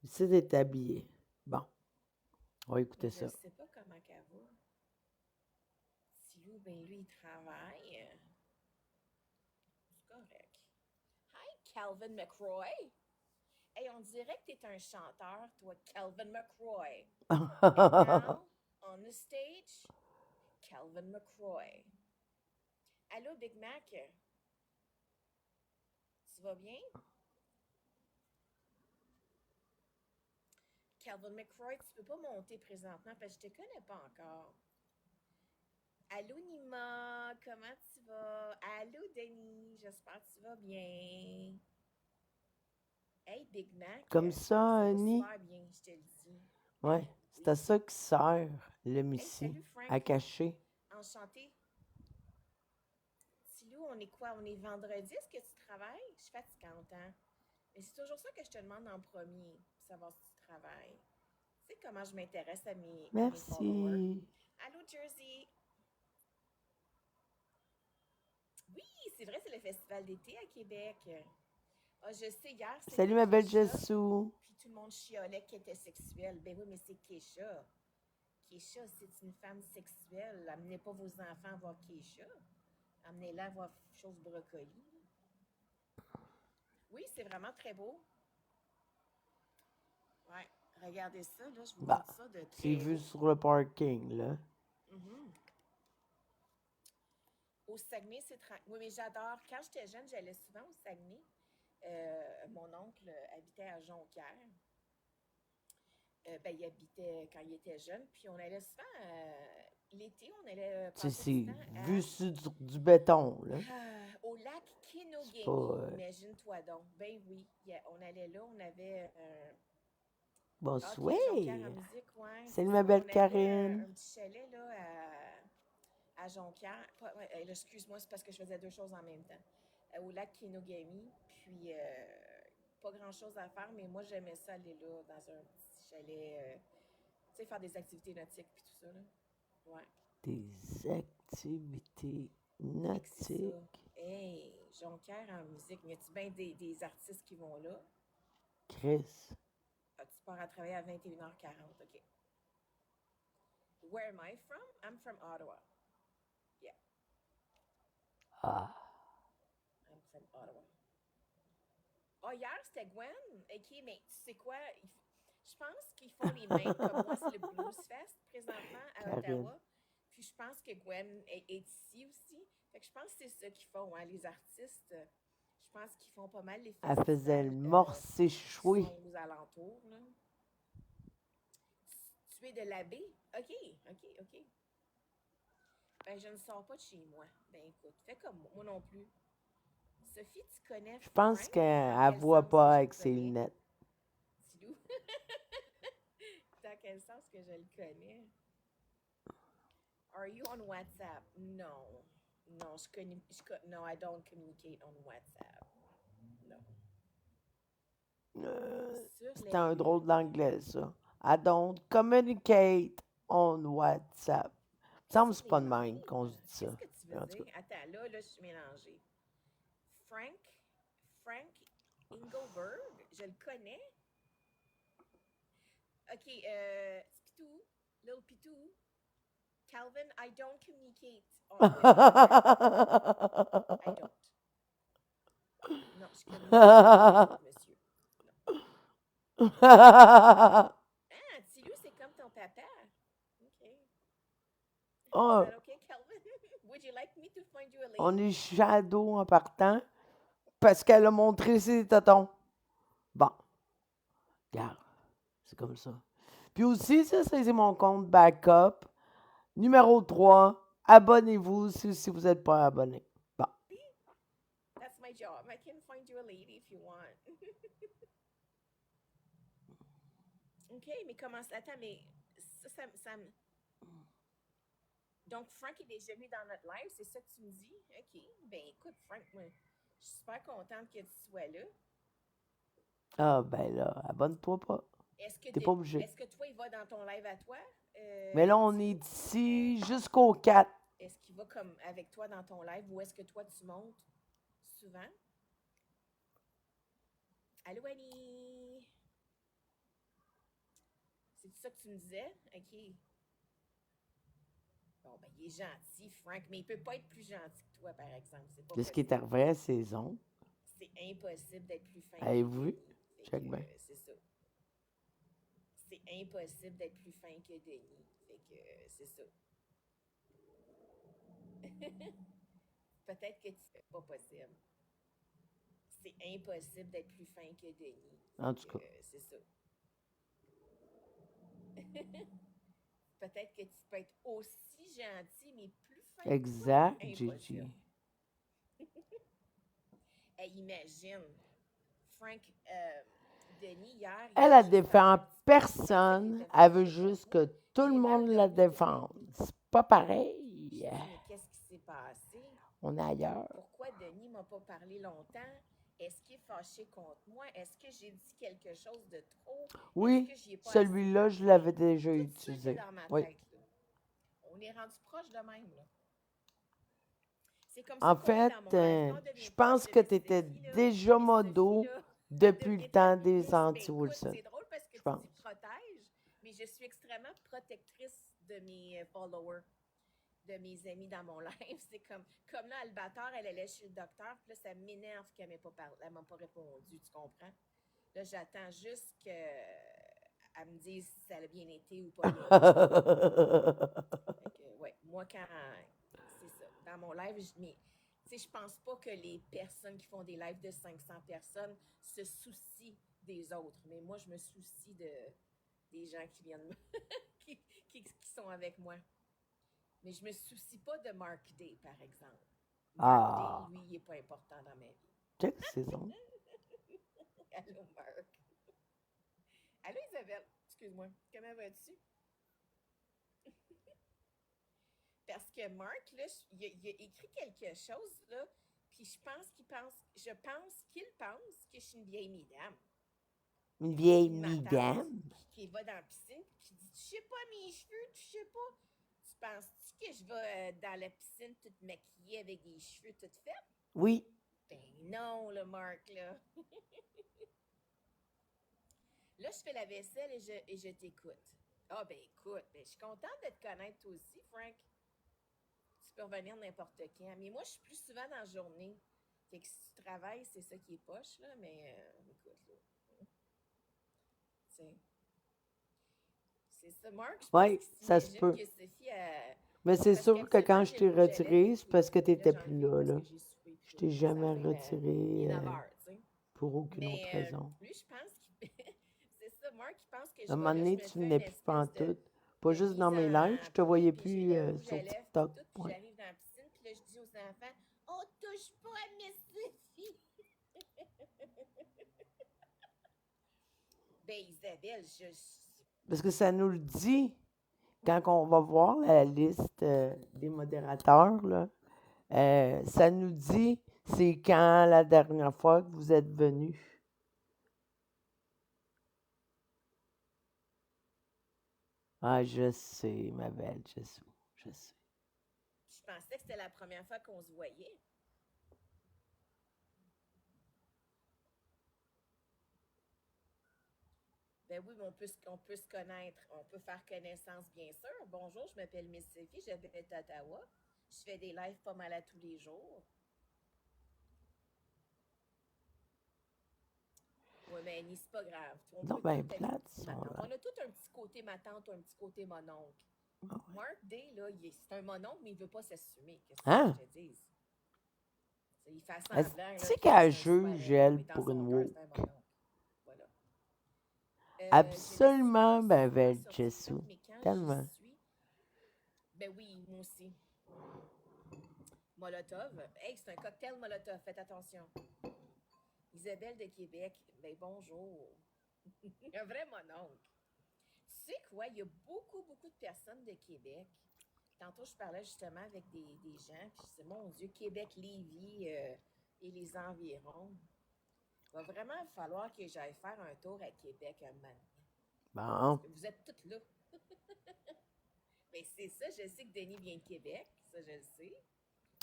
C'est d'être habillé. Bon, on va écouter Je ça. sais pas comment qu'elle va. Silou, ben lui, il travaille. C'est correct. Hi, Calvin McRoy. Hey, on dirait que t'es un chanteur, toi, Calvin McRoy. And now, on the stage, Calvin McRoy. Allô, Big Mac? Tu vas bien? Calvin McRoy, tu peux pas monter présentement parce que je te connais pas encore. Allô, Nima, comment tu vas? Allô, Denis, j'espère que tu vas bien. Hey, Big Mac, Comme ça, ça va Annie? super bien, je te le dis. Ouais, c'est Oui. à ça qui sert le Hey, Missy, salut, Frank. à cacher. Enchanté. Silou, on est quoi? On est vendredi? Est-ce que tu travailles? Je suis fatigante, hein? Mais c'est toujours ça que je te demande en premier, pour savoir si tu travailles. Tu sais comment je m'intéresse à mes followers. Merci. Allô, Jersey! Oui, c'est vrai, c'est le festival d'été à Québec. Ah, je sais, hier, Salut c'était ma belle Keisha, Jessou. puis tout le monde chiolait qu'elle était sexuelle. Ben oui, mais c'est Keisha. Keisha, c'est une femme sexuelle. Amenez pas vos enfants voir Keisha. Amenez-la voir chose brocoli. Oui, c'est vraiment très beau. Ouais, regardez ça, là, je vous Bah, montre ça de c'est très vu haut. sur le parking, là. Mhm. Au Saguenay, c'est tranquille. Oui, mais j'adore. Quand j'étais jeune, j'allais souvent au Saguenay. Mon oncle habitait à Jonquière. Ben, il habitait quand il était jeune. Puis on allait souvent, l'été, on allait passer du C'est temps vu sur du béton, là. au lac C'est pas... Kenogami. Imagine-toi donc. Ben oui, on allait là, on avait Bon, OK, Jonquière en ouais. musique, ouais, c'est Salut ma ça. belle On avait Karine. un petit chalet là, à Jonquière. Là, excuse-moi, c'est parce que je faisais deux choses en même temps. Au lac Kenogami. Puis, pas grand-chose à faire, mais moi, j'aimais ça aller là, dans un petit chalet. Tu sais, faire des activités nautiques puis tout ça, là. Ouais. Des activités Fait que c'est ça. nautiques. Hey, Jonquière en musique. Y a-tu bien des artistes qui vont là? Chris. Ah, tu pars à travailler à 21h40. OK. Where am I from? I'm from Ottawa. Yeah, Ah. I'm from Ottawa. Ah, hier, c'était Gwen. OK, mais tu sais quoi? Je pense qu'ils font les mêmes. Comme moi, c'est le Blues Fest présentement à Karine. Ottawa. Puis je pense que Gwen est ici aussi. Fait que je pense que c'est ça qu'ils font, hein, les artistes. Je pense qu'ils font pas mal les Elle faisait le festivals qui morse-échoué. sont aux alentours. Là. Tu es de la baie? OK, OK, OK. Ben, je ne sors pas de chez moi. Ben, écoute, fais comme moi non plus. Sophie, tu connais Je pense Frank? Dans qu'elle quel voit sens que pas je le avec ses connais? lunettes. Silou? Dans quel sens que je le connais? Are you on WhatsApp? No. Non, non, I don't communicate on WhatsApp. Non. Sur C'était les un réseaux. drôle d'anglais, ça. I don't communicate on WhatsApp. Il me semble que Sur c'est pas les de même qu'on se mêmes? dit ça. Qu'est-ce que tu veux En tout dire? cas, Attends, là, je suis mélangée. Frank? Frank Engelberg? Je le connais? OK, Pitou, Little Pitou. Calvin, I don't communicate with WhatsApp. I don't. Non, je communique pas avec les autres, monsieur. Non. Ah, Tilou, c'est comme ton papa. OK. Is oh, that okay, Calvin? Would you like me to find you a on lady? est shadow en partant parce qu'elle a montré ses tétons. Bon, regarde, c'est comme ça. Puis aussi, ça, c'est mon compte backup. Numéro 3, abonnez-vous si vous n'êtes pas abonné. Bon. See? That's my job. I can find you a lady if you want. OK, mais comment ça? Attends, mais ça me... Donc, Frank est déjà venu dans notre live, c'est ça que tu me dis? OK. Ben, écoute, Frank, moi, je suis super contente que tu sois là. Ah, ben là, abonne-toi pas. T'es pas obligé. Est-ce que toi, il va dans ton live à toi? Mais là, on est ici jusqu'au 4. Est-ce qu'il va comme avec toi dans ton live ou est-ce que toi, tu montes souvent? Allô, Annie? C'est ça que tu me disais? OK. Bon, ben, il est gentil, Frank, mais il peut pas être plus gentil que toi, par exemple. C'est pas C'est ce qui est possible. arrivé à la saison. C'est impossible d'être plus fin que Avez-vous vu? Denis. Fait Check que, bien. c'est ça. C'est impossible d'être plus fin que Denis. Fait que, c'est ça. Peut-être que c'est pas possible. C'est impossible d'être plus fin que Denis. En Fait tout que, cas. c'est ça. Peut-être que tu peux être aussi gentil, mais plus fin que toi. Exact, Impossible. Gigi. Hey, imagine, Frank, Denis, hier, il Elle, a elle juste défend parlé un petit peu parce qu'il personne. était Elle veut fâché contre juste moi. que tout le J'ai mal monde la dormi toute la défende. nuit. C'est pas pareil. J'ai dit, mais qu'est-ce qui s'est passé? On est ailleurs. Pourquoi Denis m'a pas parlé longtemps? Est-ce qu'il est fâché contre moi? Est-ce que j'ai dit quelque chose de trop? Oui, Est-ce que j'y ai pas assez celui-là, je l'avais parlé? déjà Tout ça qui est utilisé. dans ma Oui. tête, là. On est rendu proche de même, là. C'est comme En ça qu'on est fait, dans mon live. Quand on devient je proche pense de que Miss tu étais Sophie, là, déjà Miss Sophie, modo là, elle depuis le devient temps tellement des Miss. Ben écoute, anti-Wilson. c'est drôle parce que Je tu pense. dis protège, mais je suis extrêmement protectrice de mes followers, de mes amis dans mon live. C'est comme là, Albator, elle allait chez le docteur, puis là, ça m'énerve qu'elle m'ait pas parlé, elle m'a pas répondu, tu comprends? Là, j'attends juste qu'elle me dise si ça a bien été ou pas bien été. Fait que, ouais, moi, quand c'est ça, dans mon live, je pense pas que les personnes qui font des lives de 500 personnes se soucient des autres. Mais moi, je me soucie des gens qui viennent, qui sont avec moi. Mais je me soucie pas de Mark Day, par exemple. Mark Ah, Day, lui, il n'est pas important dans ma vie. check saison. Allô, Mark. Allô, Isabelle. Excuse-moi. Comment vas-tu? Parce que Mark, là, il a écrit quelque chose, là, puis je pense qu'il pense que je suis une vieille mesdame. Une vieille Ma tante midame. qui va dans la piscine, puis qui dit, touchez pas mes cheveux, touchez pas. Tu penses-tu que je vais dans la piscine toute maquillée avec des cheveux toutes faits? Oui. Ben non, le Mark, là. Là, je fais la vaisselle et je t'écoute. Ah, ben écoute, ben, je suis contente de te connaître toi aussi, Frank. Tu peux revenir n'importe quand. Mais moi, je suis plus souvent dans la journée. Fait que si tu travailles, c'est ça qui est poche, là. Mais écoute, là. T'sais. C'est ça, Mark. Je pense Oui, qu'il ça se s'imagine peut. que Sophie a. Mais c'est Parce sûr que qu'habituellement, quand je j'ai t'ai le rouge à lèvres retiré, et c'est tout. parce que tu Mais là, n'étais j'ai plus enlevé là, parce là. que j'ai soupé. Je Puis t'ai là, ça jamais arrive retiré il est 9 heures, tu sais. pour aucune autre Mais raison. lui, je pense qu'il. C'est ça, Mark, il pense que À un je vais moment là, je donné, me tu fais une venais plus espèce pantoute. Pas de juste mise dans mes lives, je te en voyais puis j'ai plus le rouge à sur lèvres puis TikTok. tout, puis Ouais. j'arrive dans la piscine, puis là je dis aux enfants, on touche pas à Miss Sophie. Ben Isabelle, Parce que ça nous le dit quand on va voir la liste des modérateurs, là, ça nous dit c'est quand la dernière fois que vous êtes venu. Ah, je sais, ma belle, je sais. je pensais que c'était la première fois qu'on se voyait. Ben oui, mais on peut se connaître, on peut faire connaissance, bien sûr. Bonjour, je m'appelle Miss Sophie, j'habite à Ottawa. Je fais des lives pas mal à tous les jours. Oui, mais Annie, c'est pas grave. On Non, peut ben tout être plate, petit, ils ma sont tante. là. On a tout un petit côté ma tante, un petit côté mon oncle. Ah ouais. Mark Day, là, c'est un mononcle, mais il veut pas s'assumer. Qu'est-ce que Hein? je te dise? Il fait Est-ce semblant là, tu sais que qu'elle c'est un super juge, héros, elle, mais dans pour son une cœur, c'est un woke? mononcle. Voilà. Je Absolument, suis ben souvent belle, sur Jessou. TikTok, mais quand Tellement. j'y suis, ben oui, moi aussi. Molotov. Hey, c'est un cocktail Molotov, faites attention. Isabelle de Québec, ben bonjour. Un vrai mononcle. Tu sais quoi, il y a beaucoup, beaucoup de personnes de Québec. Tantôt, je parlais justement avec des gens, puis je disais, mon Dieu, Québec, Lévis et les environs. Il va vraiment falloir que j'aille faire un tour à Québec un moment. Bon. Parce que vous êtes toutes là. Mais c'est ça, je sais que Denis vient de Québec, ça je le sais.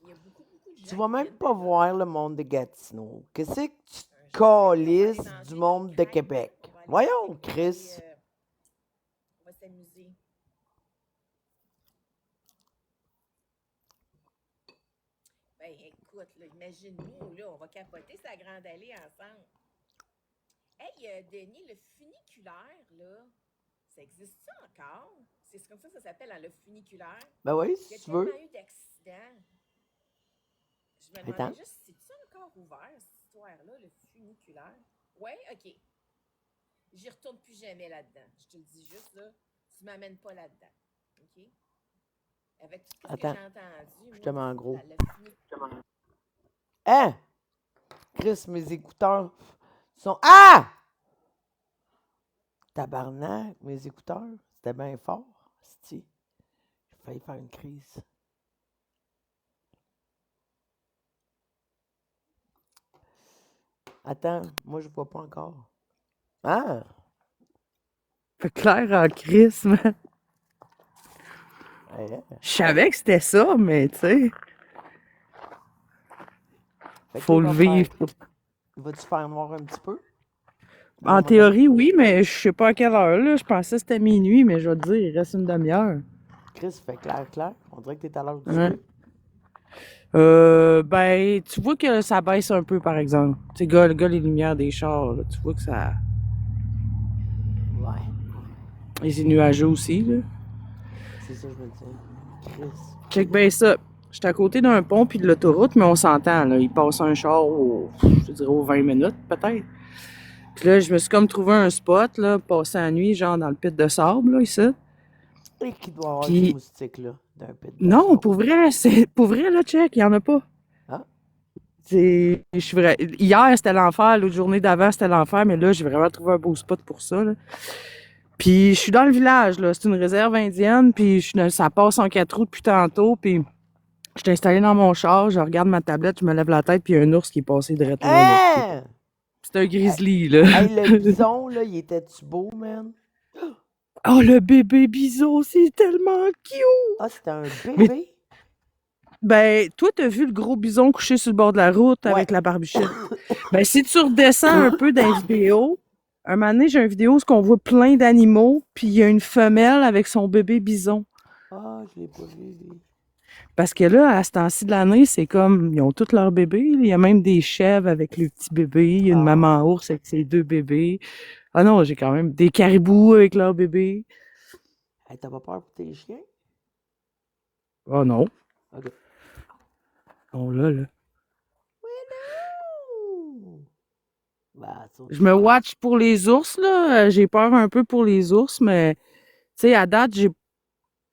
Il y a beaucoup, beaucoup de gens Tu vas qui même viennent pas de là. voir le monde de Gatineau. Qu'est-ce que tu Un jour, oui, on va aller calisses manger du des monde de crêpes. Québec? On va aller Voyons, manger- Chris. on va Imagine-nous, là, on va capoter sa grande allée ensemble. Hey, Denis, le funiculaire, là, ça existe-tu encore? C'est comme ça que ça s'appelle, hein, le funiculaire. Ben oui, Il y a si tu tellement veux. eu d'accidents. Je me Attends. demandais juste, c'est-tu encore ouvert, cette histoire-là, le funiculaire? Ouais, OK. J'y retourne plus jamais là-dedans. Je te le dis juste, là, tu m'amènes pas là-dedans. OK? Avec tout ce que Attends, j'ai entendu, je te mets en gros. le funiculaire. Hein? Chris, mes écouteurs sont... Ah! Tabarnak, mes écouteurs, c'était bien fort. C'ti. J'ai failli faire une crise. Attends, moi je vois pas encore. Ah! Fait clair en crise, man. Ouais. Je savais que c'était ça, mais tu sais, Fait que faut là, le il va faire... vivre. Va-tu faire noir un petit peu? En théorie, oui, mais je sais pas à quelle heure, là. Je pensais que c'était minuit, mais je vais te dire, il reste une demi-heure. Chris, fait clair. On dirait que t'es à l'heure du Ouais. souper. Ben, tu vois que ça baisse un peu, par exemple. Tu sais, gars, les lumières des chars, là, tu vois que ça... Ouais. Et c'est nuageux aussi, là. C'est ça, je me disais. Chris. Check bien ça. J'étais à côté d'un pont puis de l'autoroute, mais on s'entend, là. Il passe un char je dirais, aux 20 minutes, peut-être. Puis là, je me suis comme trouvé un spot, là, passer la nuit, genre dans le pit de sable, là, ici. Et qui doit avoir Puis- des moustiques, là, d'un pit de Non, sable. pour vrai, là, check, il y en a pas. Ah. Je suis vrai. Hier, c'était l'enfer, l'autre journée d'avant, c'était l'enfer, mais là, j'ai vraiment trouvé un beau spot pour ça, là. Puis je suis dans le village, là. C'est une réserve indienne, puis ça passe en 4 roues depuis tantôt, puis je suis installé dans mon char, je regarde ma tablette, je me lève la tête, puis il y a un ours qui est passé direct là. Hein? C'est un grizzly, là. Hey, le bison, là, il était-tu beau, man? Oh, le bébé bison, c'est tellement cute! Ah, c'était un bébé? Ben, toi, t'as vu le gros bison couché sur le bord de la route avec Ouais. la barbichette. Ben, si tu redescends un peu dans les vidéos, un moment donné, j'ai une vidéo où on voit plein d'animaux, puis il y a une femelle avec son bébé bison. Ah, je l'ai pas vu, lui. Parce que là, à ce temps-ci de l'année, c'est comme, ils ont tous leurs bébés. Il y a même des chèvres avec le petit bébé. Il y a une Ah. maman ours avec ses 2 bébés. Ah non, j'ai quand même des caribous avec leurs bébés. Hey, t'as pas peur pour tes chiens? Oh non. Ok. Oh là, là. Ouh! Bah, ça, Je me watch pour les ours, là. J'ai peur un peu pour les ours, mais, tu sais, à date,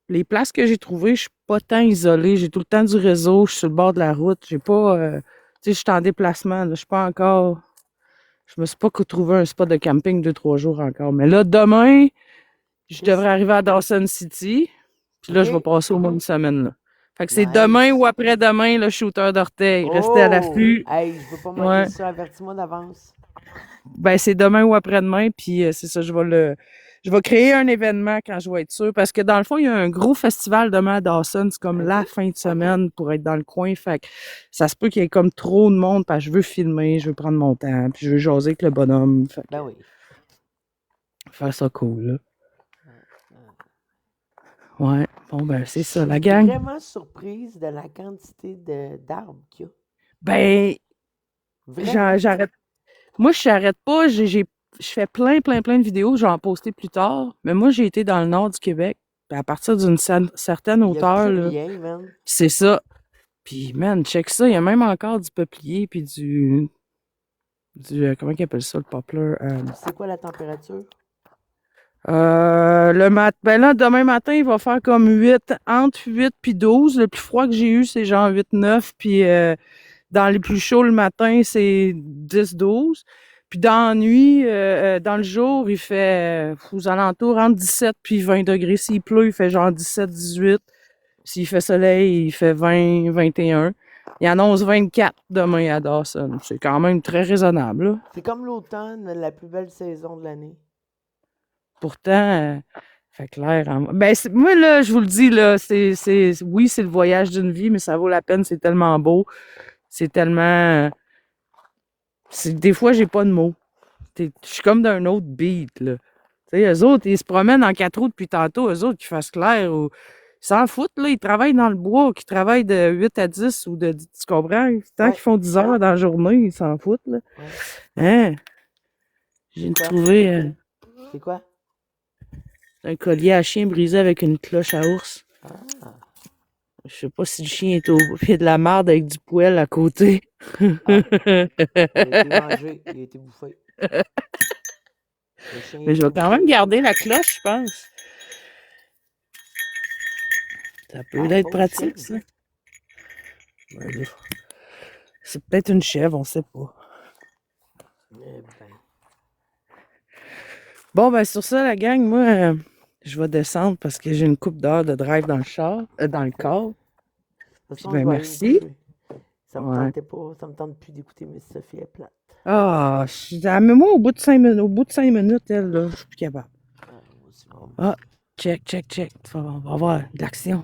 les places que j'ai trouvées, je suis pas tant isolée. J'ai tout le temps du réseau. Je suis sur le bord de la route. J'ai pas, tu sais, je suis en déplacement, là. Je suis pas encore... Je me suis pas trouvé un spot de camping 2-3 jours encore. Mais là, demain, je devrais arriver à Dawson City. Puis là, je vais Ok. passer au moins une semaine, là. Fait que c'est Nice. demain ou après-demain, le shooter d'orteil. Restez à l'affût. Hey, je veux pas manquer Ouais. ça. Avertis-moi d'avance. Ben, c'est demain ou après-demain. Puis c'est ça, je vais créer un événement quand je vais être sûre. Parce que dans le fond, il y a un gros festival demain à Dawson. C'est comme la fin de semaine pour être dans le coin. Fait que ça se peut qu'il y ait comme trop de monde parce que je veux filmer, je veux prendre mon temps, puis je veux jaser avec le bonhomme. Fait que Ben oui. faire ça cool, là. Ouais, bon, ben, c'est ça, la Je gang. suis vraiment surprise de la quantité d'arbres qu'il y a. Ben, Vraiment. j'arrête. Moi, je n'arrête pas. Je fais plein de vidéos. Je vais en poster plus tard. Mais moi, j'ai été dans le nord du Québec. Puis à partir d'une certaine Il y a hauteur, plus là, rien, man. c'est ça. Puis, man, check ça. Il y a même encore du peuplier puis comment ils appellent ça, le poplar? C'est quoi la température? Ben là, demain matin, il va faire comme entre 8 puis 12. Le plus froid que j'ai eu, c'est genre 8-9. Puis dans les plus chauds le matin, c'est 10-12. Puis dans la nuit, dans le jour, il fait aux alentours entre 17 puis 20 degrés. S'il pleut, il fait genre 17-18. S'il fait soleil, il fait 20-21. Il annonce 24 demain à Dawson. C'est quand même très raisonnable, là. C'est comme l'automne, la plus belle saison de l'année. Pourtant, fait clair. Ben, moi, là, je vous le dis, là, oui, c'est le voyage d'une vie, mais ça vaut la peine. C'est tellement beau. C'est tellement... Des fois, j'ai pas de mots. Je suis comme d'un autre beat, là. Tu sais, eux autres, ils se promènent en 4 roues depuis tantôt. Eux autres, qui fassent clair ou s'en foutent, là. Ils travaillent dans le bois, qu'ils travaillent de 8 à 10 ou de... Tu comprends? Tant Ouais. qu'ils font 10 heures dans la journée, ils s'en foutent, là. Ouais. Hein? Je viens de trouver C'est quoi? un collier à chien brisé avec une cloche à ours. Ah. Je sais pas si le chien est au pied de la marde avec du poêle à côté. Il a été mangé, il a été bouffé. Le chien a Mais je vais été quand bouffé. même garder la cloche, je pense. Ça peut Ah, être pauvre pratique, chien. ça. Ouais, là. C'est peut-être une chèvre, on sait pas. Eh ben. Bon, ben sur ça, la gang, moi, je vais descendre parce que j'ai une coupe d'heure de drive dans le char, dans le corps. De toute façon, Ben, je vais aller merci. me coucher. Ça me Ouais. tentait pas, ça me tente plus d'écouter Miss Sophie est plate. Ah, moi, au bout de 5 minutes, elle, là, je suis plus capable. Ah, moi aussi, bon. Ah, check. On va avoir de l'action.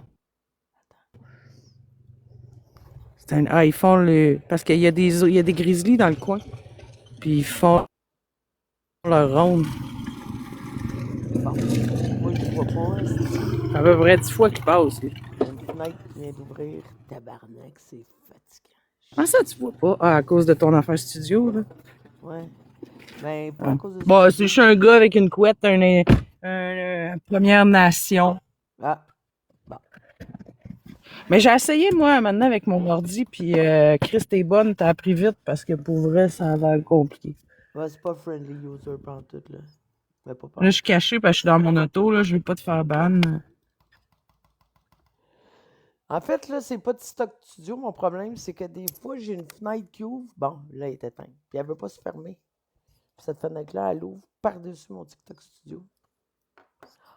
Ils font le... Parce qu'il y a des grizzlies dans le coin. Puis ils font leur ronde. Bon. Moi, je vois pas. C'est À peu près 10 fois qu'ils passent. Lui. une fenêtre qui vient d'ouvrir. Tabarnak, c'est fatigant. Ah, ça, tu vois pas? Ah, à cause de ton affaire studio, là. Ouais. Ben, pas à cause de Bon, ça. c'est juste un gars avec une couette, Première Nation. Ah. Bon. Mais j'ai essayé, moi, maintenant, avec mon ordi, puis Chris, t'es bonne, t'as appris vite, parce que pour vrai, ça a l'air compliqué. Ouais, c'est pas friendly user pantoute, là. Mais pas Là, je suis caché parce que je suis dans mon auto, là, je veux pas te faire ban. En fait, là, c'est pas de stock studio. Mon problème, c'est que des fois, j'ai une fenêtre qui ouvre. Bon, là, elle est éteinte. Puis elle veut pas se fermer. Puis cette fenêtre-là, elle ouvre par-dessus mon TikTok studio.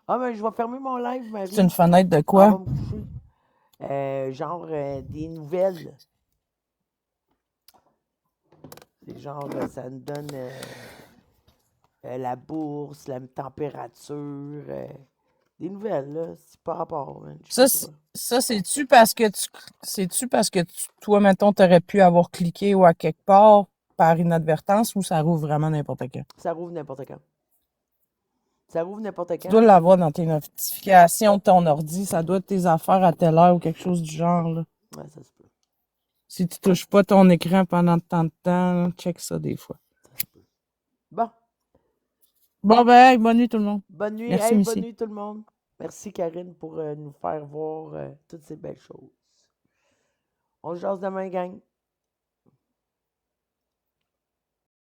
Ah, ben, je vais fermer mon live, Marie. C'est une fenêtre de On quoi? va me coucher. Genre des nouvelles. C'est genre, ça nous donne la bourse, la température. Des nouvelles, là. C'est par rapport. Man. Ça, c'est-tu parce que toi, mettons, t'aurais pu avoir cliqué ou à quelque part par inadvertance ou ça rouvre vraiment n'importe quand? Ça rouvre n'importe quand. Ça rouvre n'importe Tu quand. dois l'avoir dans tes notifications de ton ordi. Ça doit être tes affaires à telle heure ou quelque chose du genre, là. Ouais, ça se peut. Si tu touches pas ton écran pendant tant de temps, là, check ça des fois. Ça se peut. Bon. Bon, ben, hey, bonne nuit tout le monde. Bonne nuit. Merci, Hey, Missy. bonne nuit tout le monde. Merci Karine pour nous faire voir toutes ces belles choses. On se jase demain, gang.